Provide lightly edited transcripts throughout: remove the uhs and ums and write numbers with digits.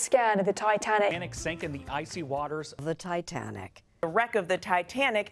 Scan of the Titanic. Titanic sank in the icy waters of the Titanic. The wreck of the Titanic.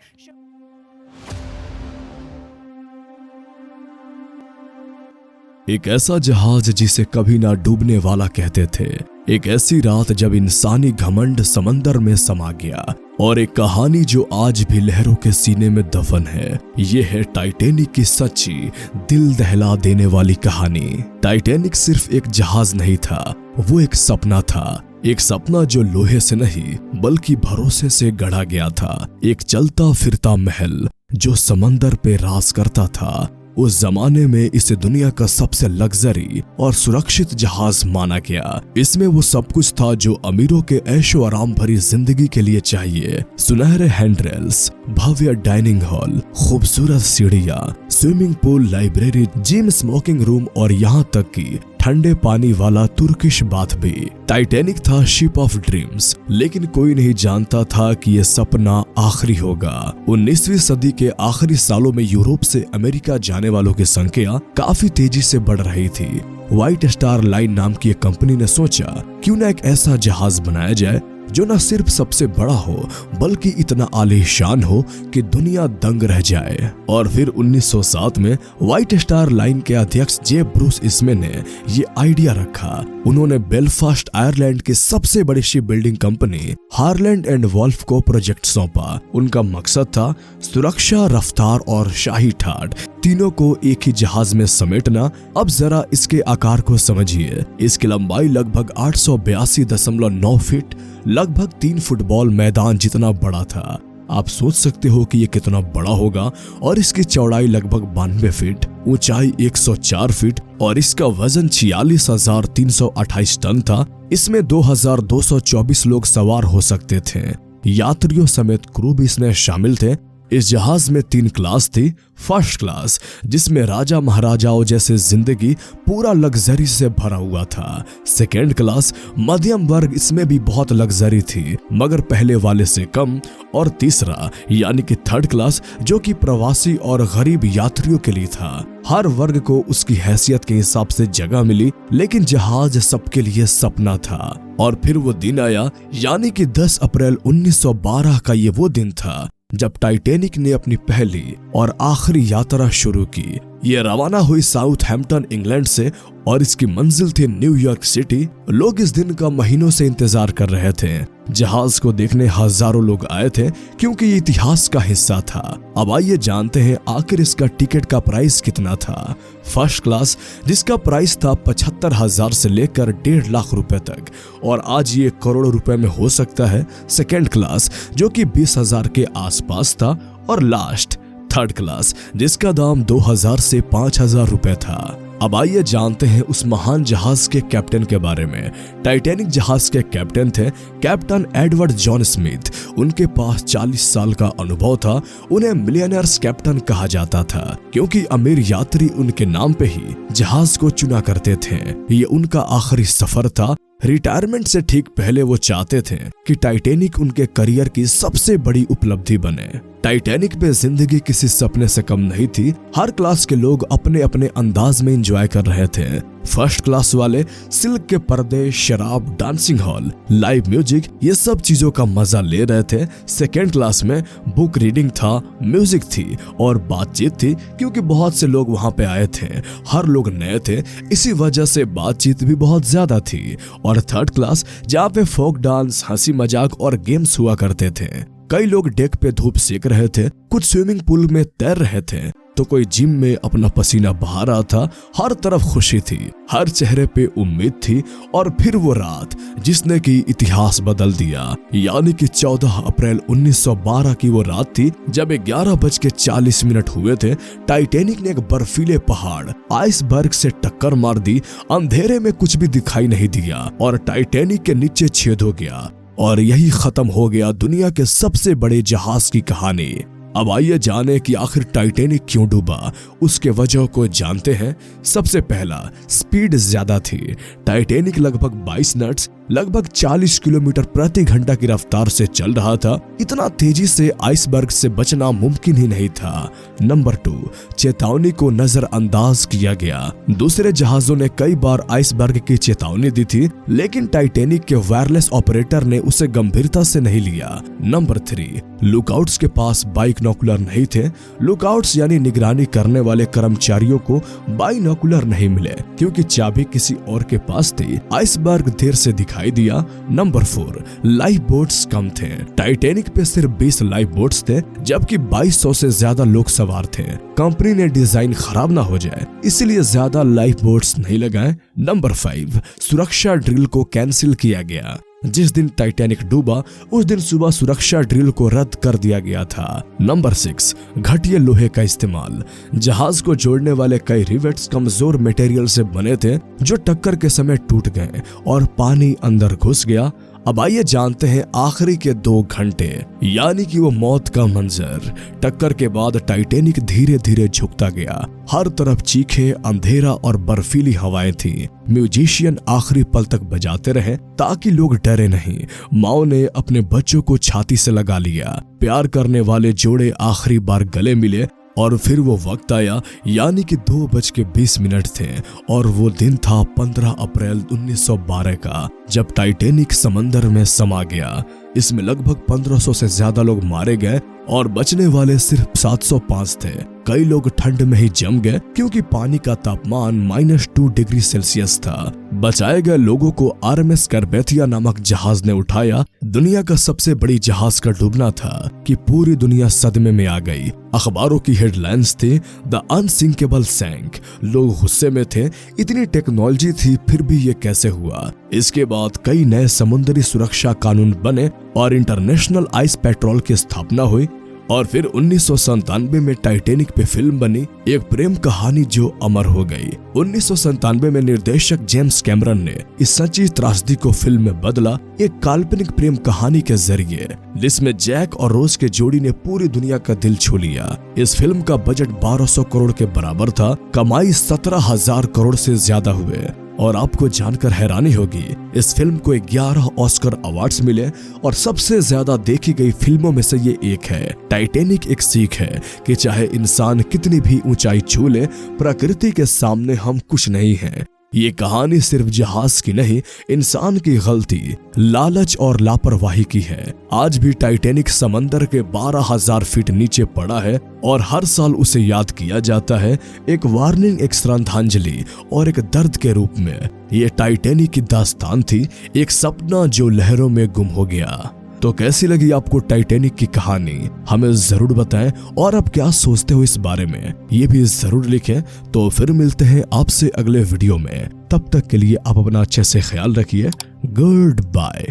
एक ऐसा जहाज जिसे कभी ना डूबने वाला कहते थे। एक ऐसी रात जब इंसानी घमंड समंदर में समा गया, और एक कहानी जो आज भी लहरों के सीने में दफन है। ये है टाइटैनिक की सच्ची दिल दहला देने वाली कहानी। टाइटैनिक सिर्फ एक जहाज नहीं था, वो एक सपना था। एक सपना जो लोहे से नहीं बल्कि भरोसे से गढ़ा गया था। एक चलता फिरता महल जो समंदर पे राज करता था। उस जमाने में इसे दुनिया का सबसे लग्जरी और सुरक्षित जहाज माना गया। इसमें वो सब कुछ था जो अमीरों के ऐशो आराम भरी जिंदगी के लिए चाहिए। सुनहरे हैंडरेल्स, भव्य डाइनिंग हॉल, खूबसूरत सीढ़ियां, swimming pool, library, gym, smoking room और यहाँ तक कि ठंडे पानी वाला तुर्किश बाथ भी। टाइटैनिक था शिप ऑफ ड्रीम्स, लेकिन कोई नहीं जानता था कि यह सपना आखिरी होगा। 19वीं सदी के आखिरी सालों में यूरोप से अमेरिका जाने वालों की संख्या काफी तेजी से बढ़ रही थी। व्हाइट स्टार लाइन नाम की एक कंपनी ने सोचा क्यों न एक ऐसा जहाज बनाया जाए जो न सिर्फ सबसे बड़ा हो बल्कि इतना आलीशान हो कि दुनिया दंग रह जाए। और फिर 1907 में व्हाइट स्टार लाइन के अध्यक्ष जे ब्रूस इसमे ने ये आइडिया रखा। उन्होंने बेलफास्ट आयरलैंड की सबसे बड़ी ship building company Harland and Wolff को प्रोजेक्ट सौंपा। उनका मकसद था सुरक्षा, रफ्तार और शाही ठाट तीनों को एक ही जहाज में समेटना। अब जरा इसके आकार को समझिए। इसकी लंबाई लगभग 882.9 फीट, लगभग 3 फुटबॉल मैदान जितना बड़ा था। आप सोच सकते हो कि ये कितना बड़ा होगा। और इसकी चौड़ाई लगभग 92 फीट, ऊंचाई 104 फीट और इसका वजन 46,328 टन था। इसमें 2,224 लोग सवार हो सकते थे। यात्रियों समेत क्रू भी इसमें शामिल थे। इस जहाज में 3 क्लास थी। फर्स्ट क्लास जिसमें राजा महाराजाओं जैसे जिंदगी पूरा लग्जरी से भरा हुआ था। सेकेंड क्लास मध्यम वर्ग, इसमें भी बहुत लग्जरी थी मगर पहले वाले से कम। और तीसरा यानी कि थर्ड क्लास जो कि प्रवासी और गरीब यात्रियों के लिए था। हर वर्ग को उसकी हैसियत के हिसाब से जगह मिली, लेकिन जहाज सबके लिए सपना था। और फिर वो दिन आया यानी कि 10 अप्रैल 1912 का ये वो दिन था जब टाइटैनिक ने अपनी पहली और आखिरी यात्रा शुरू की। ये रवाना हुई साउथहैम्पटन इंग्लैंड से और इसकी मंजिल थी न्यूयॉर्क सिटी। लोग इस दिन का महीनों से इंतजार कर रहे थे। जहाज को देखने हजारों लोग आए थे क्योंकि ये इतिहास का हिस्सा था। अब आइए जानते हैं आखिर इसका टिकट का प्राइस कितना था। फर्स्ट क्लास जिसका प्राइस था 75,000 से लेकर 1.5 लाख रुपए तक, और आज ये करोड़ रुपए में हो सकता है। सेकेंड क्लास जो कि 20,000 के आसपास था। और लास्ट थर्ड क्लास जिसका दाम 2,000 से 5,000 रुपए था। अब आइए जानते हैं उस महान जहाज के कैप्टन के बारे में। टाइटैनिक जहाज के कैप्टन थे कैप्टन एडवर्ड जॉन स्मिथ। उनके पास 40 साल का अनुभव था। उन्हें मिलियनर्स कैप्टन कहा जाता था क्योंकि अमीर यात्री उनके नाम पे ही जहाज को चुना करते थे। ये उनका आखिरी सफर था। रिटायरमेंट से ठीक पहले वो चाहते थे कि टाइटैनिक उनके करियर की सबसे बड़ी उपलब्धि बने। टाइटैनिक पे जिंदगी किसी सपने से कम नहीं थी। हर क्लास के लोग अपने अपने अंदाज में एंजॉय कर रहे थे। फर्स्ट क्लास वाले सिल्क के पर्दे, शराब, डांसिंग हॉल, लाइव म्यूजिक, ये सब चीजों का मजा ले रहे थे। सेकेंड क्लास में बुक रीडिंग था, म्यूजिक थी और बातचीत थी क्योंकि बहुत से लोग वहां पे आए थे। हर लोग नए थे, इसी वजह से बातचीत भी बहुत ज्यादा थी। और थर्ड क्लास जहाँ पे फोक डांस, हंसी मजाक और गेम्स हुआ करते थे। कई लोग डेक पे धूप सेक रहे थे, कुछ स्विमिंग पूल में तैर रहे थे, तो कोई जिम में अपना पसीना बहा रहा था। हर तरफ खुशी थी, हर चेहरे पे उम्मीद थी। और फिर वो रात जिसने की इतिहास बदल दिया, यानी कि 14 अप्रैल 1912 की वो रात थी जब 11:40 हुए थे। टाइटैनिक ने एक बर्फीले पहाड़ आइसबर्ग से टक्कर मार दी। अंधेरे में कुछ भी दिखाई नहीं दिया और टाइटैनिक के नीचे छेद हो गया। और यही खत्म हो गया दुनिया के सबसे बड़े जहाज की कहानी। अब आइए जाने कि आखिर टाइटैनिक क्यों डूबा। उसके वजह को जानते हैं। सबसे पहला, स्पीड ज्यादा थी। टाइटैनिक लगभग 22 नट्स लगभग 40 किलोमीटर प्रति घंटा की रफ्तार से चल रहा था। इतना तेजी से आइसबर्ग से बचना मुमकिन ही नहीं था। नंबर 2, चेतावनी को नजरअंदाज किया गया। दूसरे जहाजों ने कई बार आइसबर्ग की चेतावनी दी थी, लेकिन टाइटैनिक के वायरलेस ऑपरेटर ने उसे गंभीरता से नहीं लिया। नंबर 3, लुकआउट्स के पास बाइनोकुलर नहीं थे। लुकआउट्स यानी निगरानी करने वाले कर्मचारियों को बाइनोकुलर नहीं मिले क्योंकि चाबी किसी और के पास थी। आइसबर्ग देर से दिखाई दिया। नंबर 4, लाइफ बोट्स कम थे। टाइटैनिक पे सिर्फ 20 लाइफ बोट्स थे, जबकि 2200 से ज्यादा लोग सवार थे। कंपनी ने डिजाइन खराब ना हो जाए इसलिए ज्यादा लाइफ बोट्स नहीं लगाए। नंबर 5, सुरक्षा ड्रिल को कैंसिल किया गया। जिस दिन टाइटैनिक डूबा उस दिन सुबह सुरक्षा ड्रिल को रद्द कर दिया गया था। नंबर 6, घटिया लोहे का इस्तेमाल। जहाज को जोड़ने वाले कई रिवेट्स कमजोर मटेरियल से बने थे जो टक्कर के समय टूट गए और पानी अंदर घुस गया। अब आइए जानते हैं आखिरी के 2 घंटे यानी कि वो मौत का मंजर। टक्कर के बाद टाइटैनिक धीरे धीरे झुकता गया। हर तरफ चीखे, अंधेरा और बर्फीली हवाएं थी। म्यूजिशियन आखिरी पल तक बजाते रहे ताकि लोग डरे नहीं। माओ ने अपने बच्चों को छाती से लगा लिया। प्यार करने वाले जोड़े आखिरी बार गले मिले और फिर वो वक्त आया यानी कि 2:20 थे और वो दिन था 15 अप्रैल 1912 का, जब टाइटैनिक समंदर में समा गया। इसमें लगभग 1500 से ज्यादा लोग मारे गए और बचने वाले सिर्फ 705 थे। कई लोग ठंड में ही जम गए क्योंकि पानी का तापमान -2 डिग्री सेल्सियस था। बचाए गए लोगों को आरएमएस करबेथिया नामक जहाज ने उठाया। दुनिया का सबसे बड़ी जहाज का डूबना था कि पूरी दुनिया सदमे में आ गई। अखबारों की हेडलाइंस थी, द अनसिंकेबल सैंक। लोग गुस्से में थे, इतनी टेक्नोलॉजी थी फिर भी ये कैसे हुआ। इसके बाद कई नए समुद्री सुरक्षा कानून बने और इंटरनेशनल आइस पेट्रोल की स्थापना हुई। और फिर 1997 में टाइटैनिक पे फिल्म बनी, एक प्रेम कहानी जो अमर हो गई। 1997 में निर्देशक जेम्स कैमरन ने इस सच्ची त्रासदी को फिल्म में बदला, एक काल्पनिक प्रेम कहानी के जरिए, जिसमें जैक और रोज के जोड़ी ने पूरी दुनिया का दिल छू लिया। इस फिल्म का बजट 1200 करोड़ के बराबर था। कमाई 17,000 करोड़ से ज्यादा हुए। और आपको जानकर हैरानी होगी, इस फिल्म को 11 ऑस्कर अवार्ड्स मिले और सबसे ज्यादा देखी गई फिल्मों में से ये एक है। टाइटैनिक एक सीख है कि चाहे इंसान कितनी भी ऊंचाई छू ले, प्रकृति के सामने हम कुछ नहीं हैं। ये कहानी सिर्फ जहाज की नहीं, इंसान की गलती, लालच और लापरवाही की है। आज भी टाइटैनिक समंदर के 12,000 फीट नीचे पड़ा है और हर साल उसे याद किया जाता है, एक वार्निंग, एक श्रद्धांजलि और एक दर्द के रूप में। ये टाइटैनिक की दास्तान थी, एक सपना जो लहरों में गुम हो गया। तो कैसी लगी आपको टाइटैनिक की कहानी, हमें जरूर बताएं। और आप क्या सोचते हो इस बारे में, ये भी जरूर लिखें। तो फिर मिलते हैं आपसे अगले वीडियो में। तब तक के लिए आप अपना अच्छे से ख्याल रखिए। Good bye.